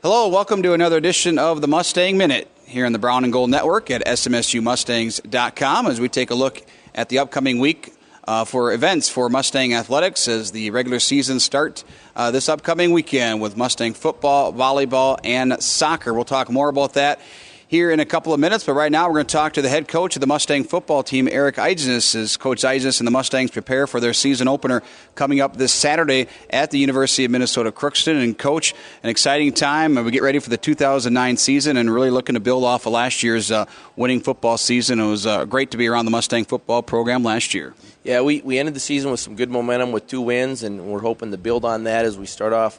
Hello, welcome to another edition of the Mustang Minute here on the Brown and Gold Network at smsumustangs.com as we take a look at the upcoming week for events for Mustang Athletics as the regular season start this upcoming weekend with Mustang football, volleyball, and soccer. We'll talk more about that here in a couple of minutes, but right now we're going to talk to the head coach of the Mustang football team, Eric Eidnes, as Coach Eidnes and the Mustangs prepare for their season opener coming up this Saturday at the University of Minnesota Crookston. And Coach, an exciting time. We get ready for the 2009 season and really looking to build off of last year's winning football season. It was great to be around the Mustang football program last year. Yeah, we ended the season with some good momentum with 2 wins, and we're hoping to build on that as we start off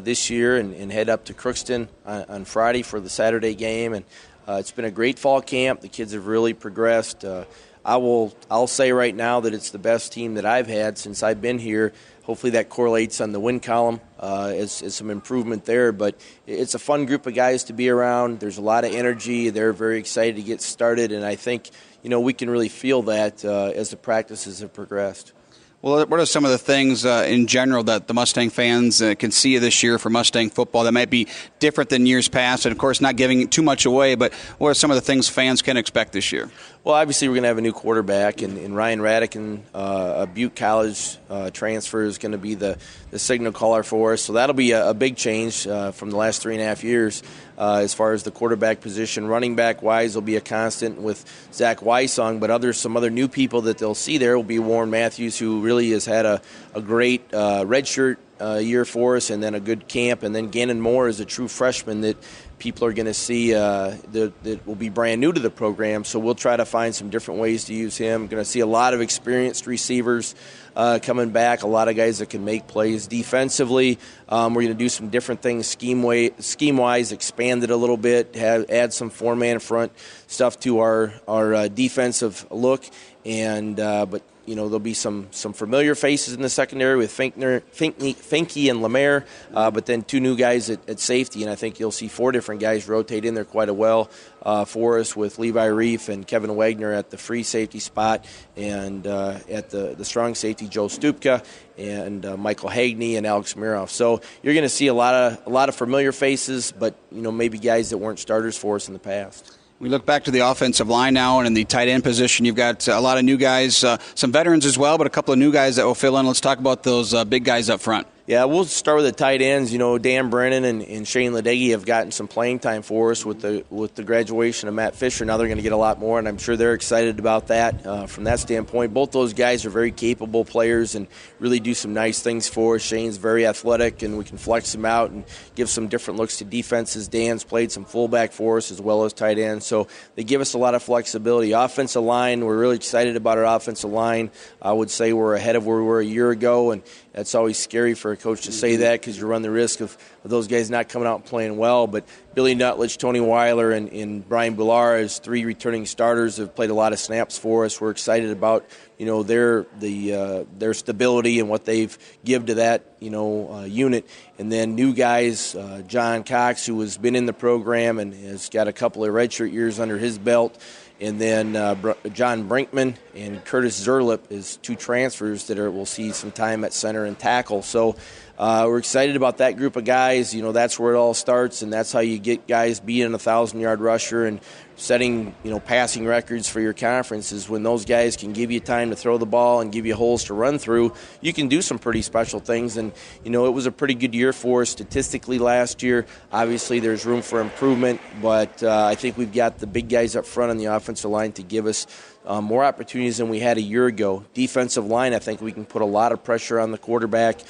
this year and head up to Crookston on Friday for the Saturday game. And it's been a great fall camp. The kids have really progressed. I'll say right now that it's the best team that I've had since I've been here. Hopefully that correlates on the win column as some improvement there. But it's a fun group of guys to be around. There's a lot of energy. They're very excited to get started, and I think we can really feel that as the practices have progressed. Well, what are some of the things in general that the Mustang fans can see this year for Mustang football that might be different than years past? And, of course, not giving too much away, but what are some of the things fans can expect this year? Well, obviously we're going to have a new quarterback, and Ryan Radican, a Butte College transfer, is going to be the signal caller for us. So that'll be a big change from the last 3.5 years as far as the quarterback position. Running back-wise will be a constant with Zach Weissong, but some other new people that they'll see there will be Warren Matthews, who really has had a great redshirt year for us, and then a good camp. And then Gannon Moore is a true freshman that people are going to see that will be brand new to the program. So we'll try to find some different ways to use him. Going to see a lot of experienced receivers coming back, a lot of guys that can make plays defensively. We're going to do some different things scheme-wise, expand it a little bit, add some four-man front stuff to our defensive look, and but there'll be some familiar faces in the secondary with Finke and Lemaire, but then 2 new guys at safety, and I think you'll see 4 different guys rotate in there quite well for us, with Levi Reif and Kevin Wagner at the free safety spot, and at the strong safety Joe Stupka and Michael Hagney and Alex Miroff. So you're going to see a lot of familiar faces, but maybe guys that weren't starters for us in the past. We look back to the offensive line now, and in the tight end position, you've got a lot of new guys, some veterans as well, but a couple of new guys that will fill in. Let's talk about those big guys up front. Yeah, we'll start with the tight ends. Dan Brennan and Shane Ledecky have gotten some playing time for us with the graduation of Matt Fisher. Now they're going to get a lot more, and I'm sure they're excited about that from that standpoint. Both those guys are very capable players and really do some nice things for us. Shane's very athletic, and we can flex him out and give some different looks to defenses. Dan's played some fullback for us as well as tight end, so they give us a lot of flexibility. Offensive line, we're really excited about our offensive line. I would say we're ahead of where we were a year ago, and that's always scary for a coach to say that because you run the risk of those guys not coming out and playing well. But Billy Nutledge, Tony Weiler, and Brian Boular, as 3 returning starters, have played a lot of snaps for us. We're excited about their stability and what they've give to that unit. And then new guys, John Cox, who has been in the program and has got a couple of redshirt years under his belt. And then John Brinkman and Curtis Zerlip is 2 transfers that will see some time at center and tackle. So we're excited about that group of guys. That's where it all starts, and that's how you get guys being a 1,000-yard rusher and setting passing records for your conference. Is when those guys can give you time to throw the ball and give you holes to run through, you can do some pretty special things. And it was a pretty good year for us statistically last year. Obviously there's room for improvement, but I think we've got the big guys up front on the offensive line to give us more opportunities than we had a year ago. Defensive line, I think we can put a lot of pressure on the quarterback.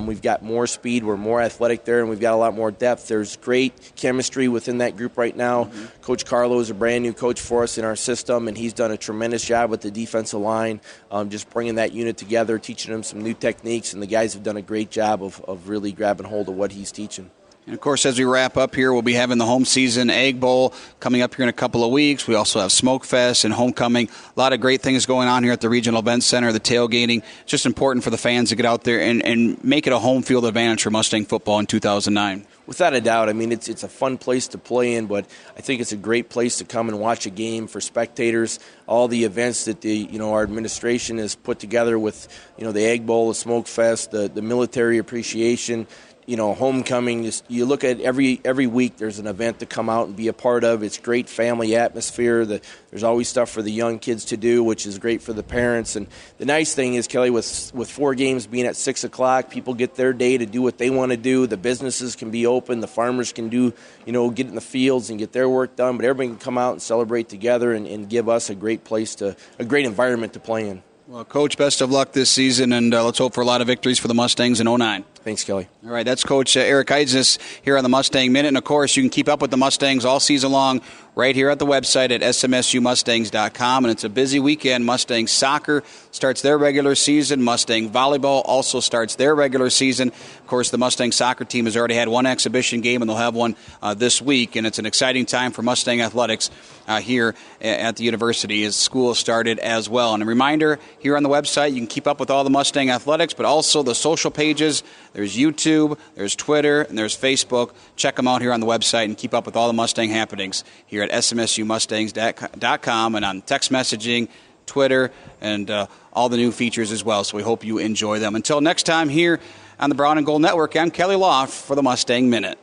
We've got more speed, we're more athletic there, and we've got a lot more depth. There's great chemistry within that group right now. Mm-hmm. Coach Carlo is a brand new coach for us in our system, and he's done a tremendous job with the defensive line, just bringing that unit together, teaching them some new techniques, and the guys have done a great job of really grabbing hold of what he's teaching. And, of course, as we wrap up here, we'll be having the home season Egg Bowl coming up here in a couple of weeks. We also have Smoke Fest and Homecoming. A lot of great things going on here at the Regional Events Center, the tailgating. It's just important for the fans to get out there and make it a home field advantage for Mustang football in 2009. Without a doubt. I mean, it's a fun place to play in, but I think it's a great place to come and watch a game for spectators. All the events that our administration has put together with the Egg Bowl, the Smoke Fest, the military appreciation, homecoming. You look at every week, there's an event to come out and be a part of. It's great family atmosphere. There's always stuff for the young kids to do, which is great for the parents. And the nice thing is, Kelly, with 4 games being at 6 o'clock, people get their day to do what they want to do. The businesses can be open. The farmers can get in the fields and get their work done. But everybody can come out and celebrate together and give us a great great environment to play in. Well, Coach, best of luck this season, and let's hope for a lot of victories for the Mustangs in 09. Thanks, Kelly. All right, that's Coach Eric Heidsness here on the Mustang Minute. And, of course, you can keep up with the Mustangs all season long right here at the website at smsumustangs.com. And it's a busy weekend. Mustang soccer starts their regular season. Mustang volleyball also starts their regular season. Of course, the Mustang soccer team has already had one exhibition game, and they'll have one this week. And it's an exciting time for Mustang athletics here at the university as school started as well. And a reminder, here on the website, you can keep up with all the Mustang athletics, but also the social pages. There's YouTube, there's Twitter, and there's Facebook. Check them out here on the website and keep up with all the Mustang happenings here at smsumustangs.com and on text messaging, Twitter, and all the new features as well. So we hope you enjoy them. Until next time here on the Brown and Gold Network, I'm Kelly Loft for the Mustang Minute.